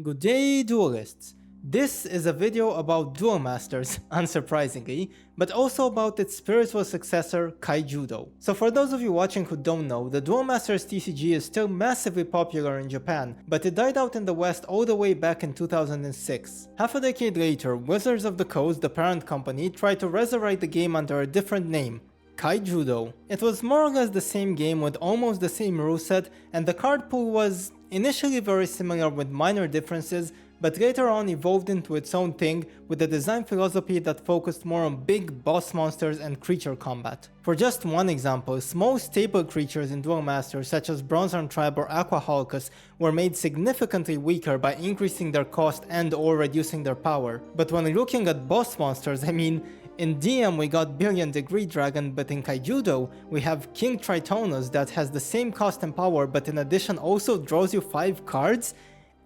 Good day, duelists! This is a video about Duel Masters, unsurprisingly, but also about its spiritual successor, Kaijudo. So for those of you watching who don't know, the Duel Masters TCG is still massively popular in Japan, but it died out in the West all the way back in 2006. Half a decade later, Wizards of the Coast, the parent company, tried to resurrect the game under a different name, Kaijudo. It was more or less the same game with almost the same ruleset, and the card pool was initially very similar with minor differences, but later on evolved into its own thing with a design philosophy that focused more on big boss monsters and creature combat. For just one example, small staple creatures in Duel Masters such as Bronzer's Tribe or Aquahalcus were made significantly weaker by increasing their cost and or reducing their power. But when looking at boss monsters, in DM we got Billion Degree Dragon, but in Kaijudo we have King Tritonus that has the same cost and power, but in addition also draws you 5 cards?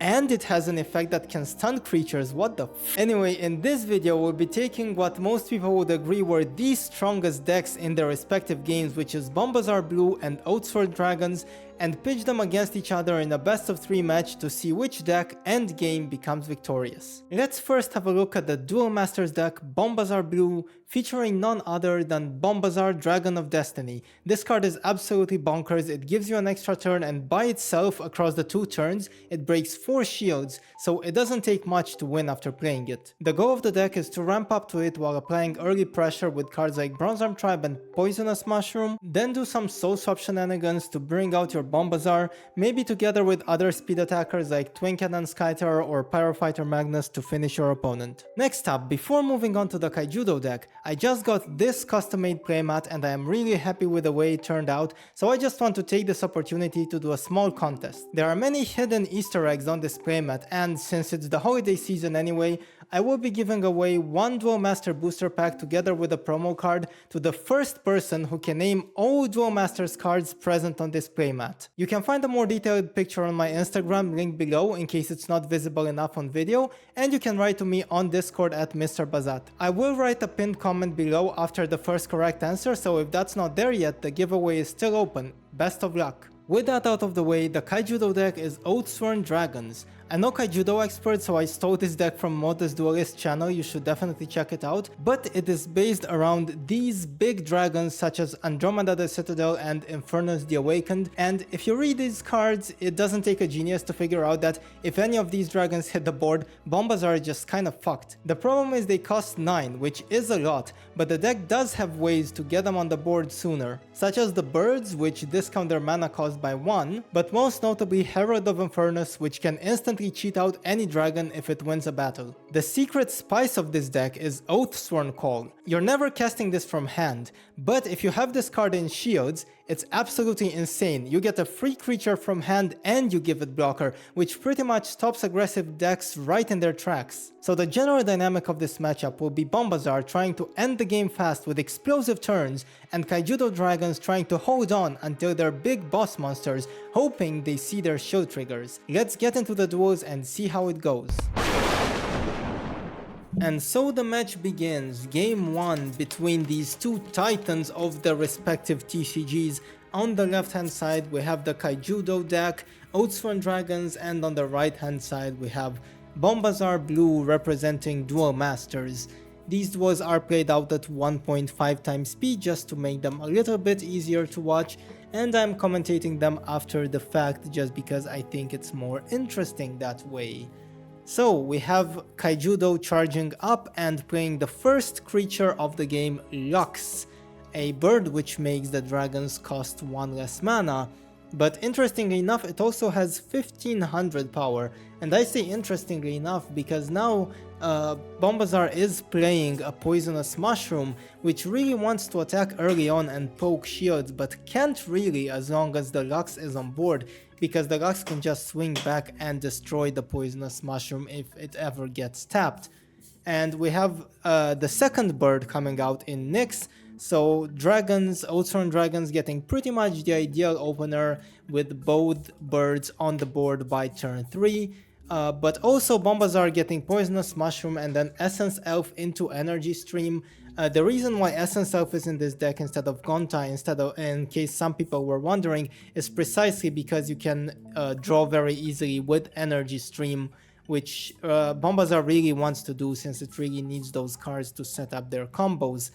And it has an effect that can stun creatures, what the f. Anyway, in this video we'll be taking what most people would agree were the strongest decks in their respective games, which is Bombazar Blue and Oathsworn Dragons, and pitch them against each other in a best of 3 match to see which deck and game becomes victorious. Let's first have a look at the Duel Masters deck Bombazar Blue, featuring none other than Bombazar Dragon of Destiny. This card is absolutely bonkers. It gives you an extra turn, and by itself across the 2 turns it breaks 4 shields, so it doesn't take much to win after playing it. The goal of the deck is to ramp up to it while applying early pressure with cards like Bronzer's Tribe and Poisonous Mushroom, then do some soul swap shenanigans to bring out your Bombazar, maybe together with other speed attackers like Twin Cannon Skyter or Pyrofighter Magnus to finish your opponent. Next up, before moving on to the Kaijudo deck, I just got this custom-made playmat and I am really happy with the way it turned out, so I just want to take this opportunity to do a small contest. There are many hidden Easter eggs on this playmat, and since it's the holiday season anyway, I will be giving away 1 Duel Master booster pack together with a promo card to the first person who can name all Duel Masters cards present on this playmat. You can find a more detailed picture on my Instagram, link below in case it's not visible enough on video, and you can write to me on Discord at Mr. Bazat. I will write a pinned comment below after the first correct answer, so if that's not there yet, the giveaway is still open. Best of luck! With that out of the way, the Kaijudo deck is Oathsworn Dragons. I'm no Kaijudo expert, so I stole this deck from Modest Duelist channel, you should definitely check it out, but it is based around these big dragons such as Andromeda the Citadel and Infernus the Awakened, and if you read these cards, it doesn't take a genius to figure out that if any of these dragons hit the board, Bombazar is just kinda fucked. The problem is they cost 9, which is a lot, but the deck does have ways to get them on the board sooner, such as the birds, which discount their mana cost by 1, but most notably Herald of Infernus, which can instantly cheat out any dragon if it wins a battle. The secret spice of this deck is Oathsworn Call. You're never casting this from hand, but if you have this card in shields, it's absolutely insane. You get a free creature from hand and you give it blocker, which pretty much stops aggressive decks right in their tracks. So the general dynamic of this matchup will be Bombazar trying to end the game fast with explosive turns, and Kaijudo Dragons trying to hold on until they're big boss monsters, hoping they see their shield triggers. Let's get into the duels and see how it goes. And so the match begins, game 1 between these 2 titans of their respective TCGs. On the left hand side we have the Kaijudo deck, Oathsworn Dragons, and on the right hand side we have Bombazar Blue representing Duel Masters. These duels are played out at 1.5 times speed just to make them a little bit easier to watch, and I'm commentating them after the fact just because I think it's more interesting that way. So we have Kaijudo charging up and playing the first creature of the game, Lux, a bird which makes the dragons cost 1 less mana, but interestingly enough it also has 1500 power, and I say interestingly enough because now Bombazar is playing a Poisonous Mushroom which really wants to attack early on and poke shields, but can't really as long as the Lux is on board, because the Lux can just swing back and destroy the Poisonous Mushroom if it ever gets tapped. And we have the second bird coming out in Nyx, so dragons, Oathsworn Dragons getting pretty much the ideal opener with both birds on the board by turn 3. But also Bombazar getting Poisonous Mushroom and then Essence Elf into Energy Stream. The reason why Essence Elf is in this deck instead of Gonta, in case some people were wondering, is precisely because you can draw very easily with Energy Stream which Bombazar really wants to do since it really needs those cards to set up their combos.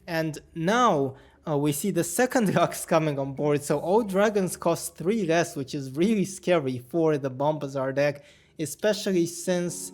And now we see the second Lux coming on board, so all dragons cost 3 less, which is really scary for the Bombazar deck, especially since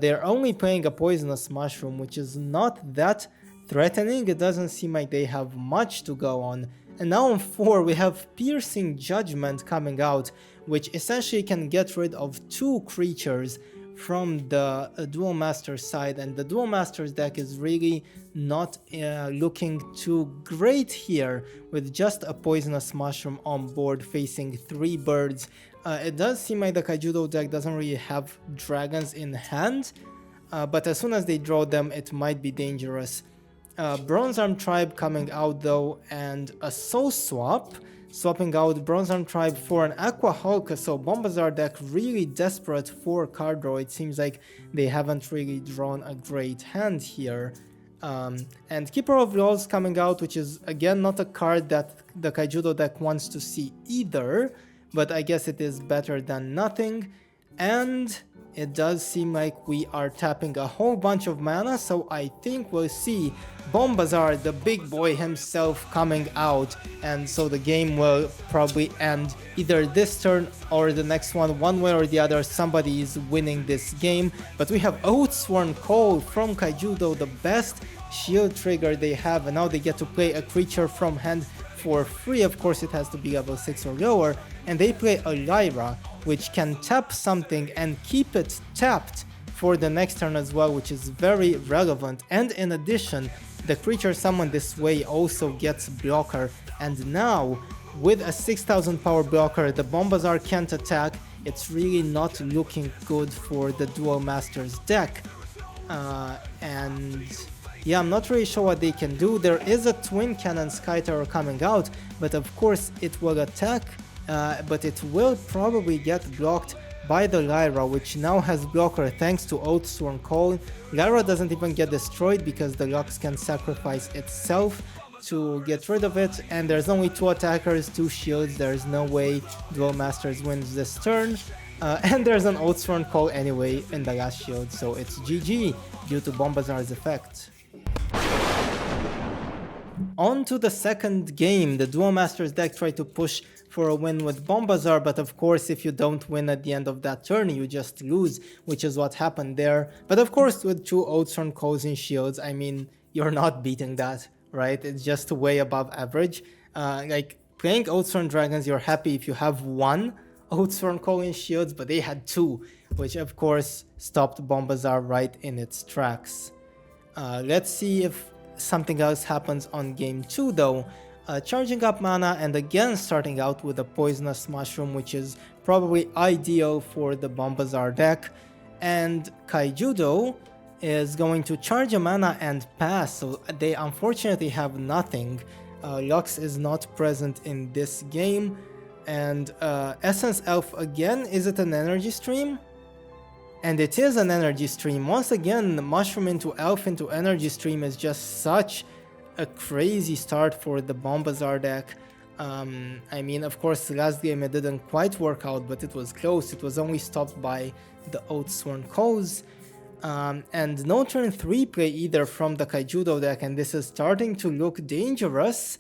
they're only playing a Poisonous Mushroom, which is not that threatening. It doesn't seem like they have much to go on. And now on 4 we have Piercing Judgment coming out, which essentially can get rid of 2 creatures from the Duel Master side, and the Duel Master's deck is really not looking too great here with just a Poisonous Mushroom on board facing 3 birds. It does seem like the Kaijudo deck doesn't really have dragons in hand, but as soon as they draw them it might be dangerous. Bronze Arm Tribe coming out though, and a Soul Swap, swapping out Bronze Arm Tribe for an Aqua Hulk, so Bombazar deck really desperate for card draw. It seems like they haven't really drawn a great hand here. And Keeper of Laws coming out, which is again not a card that the Kaijudo deck wants to see either, but I guess it is better than nothing. And it does seem like we are tapping a whole bunch of mana, so I think we'll see Bombazar, the big boy himself, coming out, and so the game will probably end either this turn or the next one way or the other. Somebody is winning this game. But we have Oathsworn Call from Kaijudo, the best shield trigger they have, and now they get to play a creature from hand for free. Of course it has to be level 6 or lower, and they play a Lyra, which can tap something and keep it tapped for the next turn as well, which is very relevant. And in addition, the creature summoned this way also gets blocker, and now with a 6000 power blocker the Bombazar can't attack. It's really not looking good for the Duel Masters deck. And yeah, I'm not really sure what they can do. There is a Twin Cannon Skytower coming out, but of course it will attack, but it will probably get blocked by the Lyra, which now has blocker thanks to Oathsworn Call. Lyra doesn't even get destroyed because the Lux can sacrifice itself to get rid of it, and there's only 2 attackers, 2 shields. There's no way Duel Masters wins this turn. And there's an Oathsworn Call anyway in the last shield, so it's GG due to Bombazar's effect. On to the second game. The Duel Masters deck tried to push for a win with Bombazar, but of course if you don't win at the end of that turn you just lose, which is what happened there. But of course with 2 Oathsworn Calls in shields, I mean, you're not beating that, right? It's just way above average. Like playing Oathsworn Dragons, you're happy if you have 1 Oathsworn Call in shields, but they had 2, which of course stopped Bombazar right in its tracks. Let's see if something else happens on game 2 though. Charging up mana and again starting out with a Poisonous Mushroom, which is probably ideal for the Bombazar deck. And Kaijudo is going to charge a mana and pass, so they unfortunately have nothing. Lux is not present in this game. And Essence Elf again, is it an energy stream? And it is an energy stream. Once again, the Mushroom into Elf into energy stream is just such a crazy start for the Bombazar deck. I mean, of course, last game it didn't quite work out, but it was close. It was only stopped by the Oathsworn Calls. And no turn 3 play either from the Kaijudo deck, and this is starting to look dangerous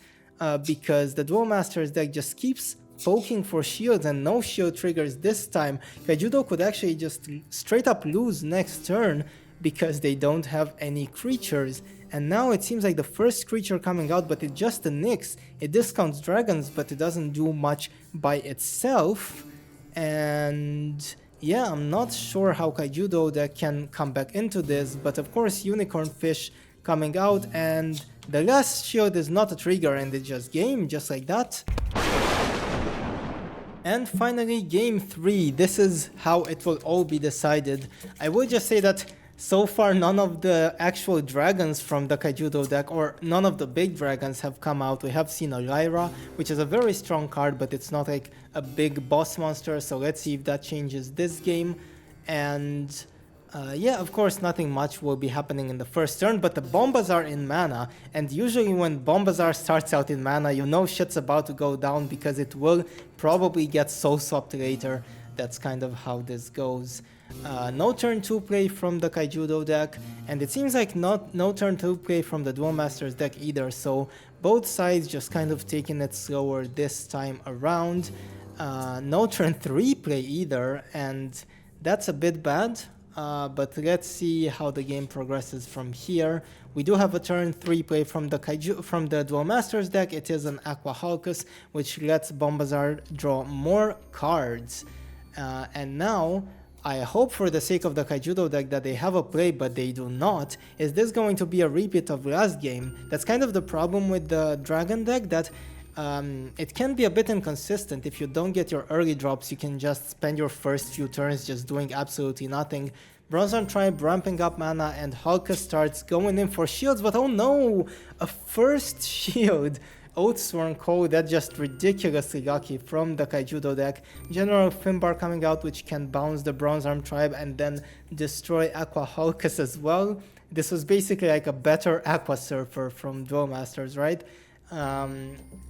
because the Duel Masters deck just keeps poking for shields and no shield triggers this time. Kaijudo could actually just straight up lose next turn because they don't have any creatures. And now it seems like the first creature coming out, but it just nix. It discounts dragons, but it doesn't do much by itself. And yeah, I'm not sure how Kaijudo deck can come back into this, but of course Unicorn Fish coming out, and the last shield is not a trigger and it's just game, just like that. And finally, game 3. This is how it will all be decided. I will just say that so far none of the actual dragons from the Kaijudo deck, or none of the big dragons, have come out. We have seen a Lyra, which is a very strong card, but it's not like a big boss monster, so let's see if that changes this game. And yeah, of course nothing much will be happening in the first turn, but the Bombazar in mana, and usually when Bombazar starts out in mana, you know shit's about to go down because it will probably get soul swapped later. That's kind of how this goes. no turn 2 play from the Kaijudo deck, and it seems like no turn 2 play from the Duel Masters deck either, so both sides just kind of taking it slower this time around. No turn 3 play either, and that's a bit bad, but let's see how the game progresses from here. We do have a turn 3 play from the Duel Masters deck. It is an Aqua Halkus, which lets Bombazar draw more cards. And now, I hope for the sake of the Kaijudo deck that they have a play, but they do not. Is this going to be a repeat of last game? That's kind of the problem with the Dragon deck, that it can be a bit inconsistent. If you don't get your early drops, you can just spend your first few turns just doing absolutely nothing. Bombazar Tribe ramping up mana, and Halka starts going in for shields, but oh no! A first shield! Oathsworn code, that's just ridiculously lucky from the Kaijudo deck. General Finbar coming out, which can bounce the Bronze Arm Tribe and then destroy Aqua Halkus as well. This was basically like a better Aqua Surfer from Duel Masters, right?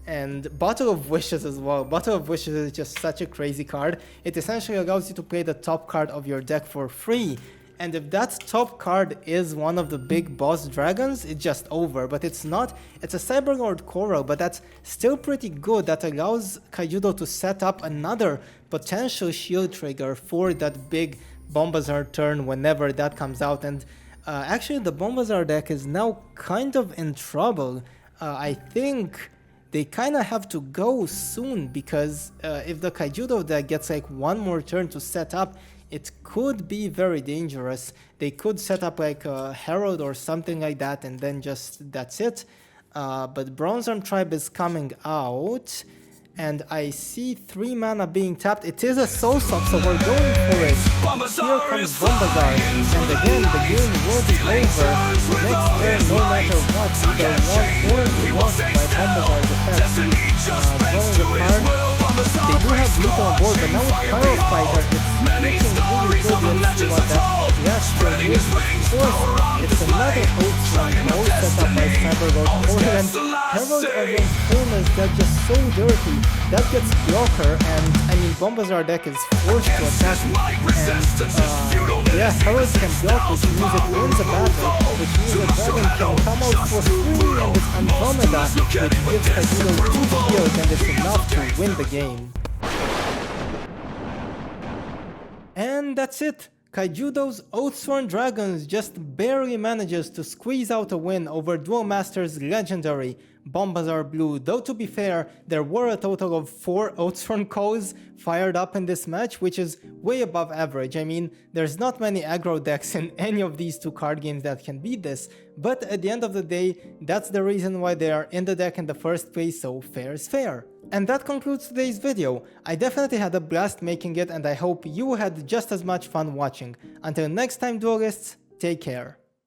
And Bottle of Wishes as well. Bottle of Wishes is just such a crazy card. It essentially allows you to play the top card of your deck for free. And if that top card is one of the big boss dragons, it's just over. But it's not. It's a Cyberlord Coral, but that's still pretty good. That allows Kaijudo to set up another potential shield trigger for that big Bombazar turn whenever that comes out. And actually the Bombazar deck is now kind of in trouble. I think they kind of have to go soon, because if the Kaijudo deck gets like one more turn to set up, it could be very dangerous. They could set up like a Herald or something like that, and then just that's it. But Bronze Arm Tribe is coming out, and I see 3 mana being tapped. It is a Soul Swap, so we're going for it. Here comes Bombazar, and again the game will be over next turn, no matter what. Either won or lost by Bombazar's effect. Drawing a card. They do have Luto on board, but now with Power Fighter, it's looking really good. Let's see what that last turn is. Of course, it's another Oathsworn, all set up by Cyberlord Coral, and Herald against Fullness, that's just so dirty. That gets blocker, and I mean Bombazar deck is forced to attack, and yeah, Herald can block, which means it wins a battle, which means the dragon can come out for free, and it's Andromeda, which gives Kaijudo 2 shields, and it's enough to win the game. And that's it! Kaijudo's Oathsworn Dragons just barely manages to squeeze out a win over Duel Masters legendary Bombazar Blue, though to be fair, there were a total of 4 Oathsworn calls fired up in this match, which is way above average. I mean, there's not many aggro decks in any of these 2 card games that can beat this, but at the end of the day, that's the reason why they are in the deck in the first place, so fair is fair. And that concludes today's video. I definitely had a blast making it, and I hope you had just as much fun watching. Until next time, duelists, take care.